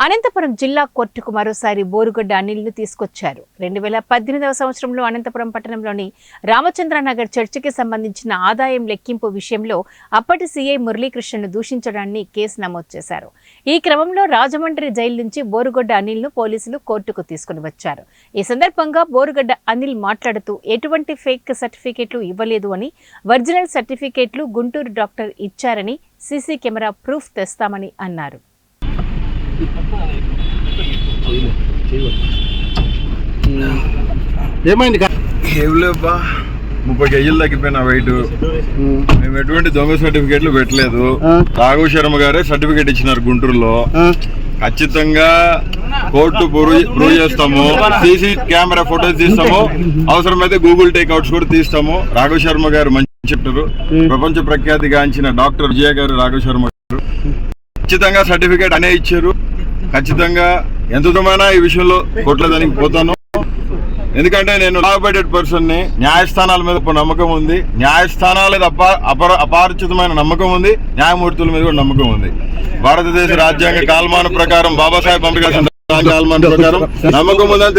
అనంతపురం జిల్లా కోర్టుకు మరోసారి బోరుగడ్డ అనిల్ను తీసుకొచ్చారు. 2018వ సంవత్సరంలో అనంతపురం పట్టణంలోని రామచంద్రనగర్ చర్చికి సంబంధించిన ఆదాయం లెక్కింపు విషయంలో అప్పటి సీఐ మురళీకృష్ణను దూషించడాన్ని కేసు నమోదు చేశారు. ఈ క్రమంలో రాజమండ్రి జైలు నుంచి బోరుగడ్డ అనిల్ను పోలీసులు కోర్టుకు తీసుకుని వచ్చారు. ఈ సందర్భంగా బోరుగడ్డ అనిల్ మాట్లాడుతూ ఎటువంటి ఫేక్ సర్టిఫికెట్లు ఇవ్వలేదు అని, ఒరిజినల్ సర్టిఫికెట్లు గుంటూరు డాక్టర్ ఇచ్చారని, సీసీ కెమెరా ప్రూఫ్ తెస్తామని అన్నారు. ఏమైంది? ఏం లేబ్బా, 30 కేజీలు తగ్గిపోయినా వెయిట్. మేము ఎటువంటి దొంగ సర్టిఫికేట్లు పెట్టలేదు. రాఘవ శర్మ గారే సర్టిఫికేట్ ఇచ్చినారు గుంటూరులో. ఖచ్చితంగా కోర్టు ప్రూవ్ చేస్తాము. సీసీ కెమెరా ఫోటోస్ తీస్తాము. అవసరమైతే గూగుల్ టేక్అవుట్స్ కూడా తీస్తాము. రాఘవ శర్మ గారు మంచి చెప్తారు. ప్రపంచ ప్రఖ్యాతిగాంచిన డాక్టర్ విజయ గారు, రాఘవ శర్మ గారు ఖచ్చితంగా సర్టిఫికేట్ అనే ఇచ్చారు. ఖచ్చితంగా ఎంత దూరమైనా ఈ విషయంలో కోర్టులో దానికి పోతాను. ఎందుకంటే నేను లా అబైడెడ్ పర్సన్ ని. న్యాయస్థానాల మీద నమ్మకం ఉంది. న్యాయస్థానాల అపారచితమైన నమ్మకం ఉంది. న్యాయమూర్తుల మీద కూడా నమ్మకం ఉంది. భారతదేశ రాజ్యాంగ కాలమాన ప్రకారం, బాబాసాహెబ్ అంబేద్కర్ కాలమాన ప్రకారం నమ్మకం ఉందని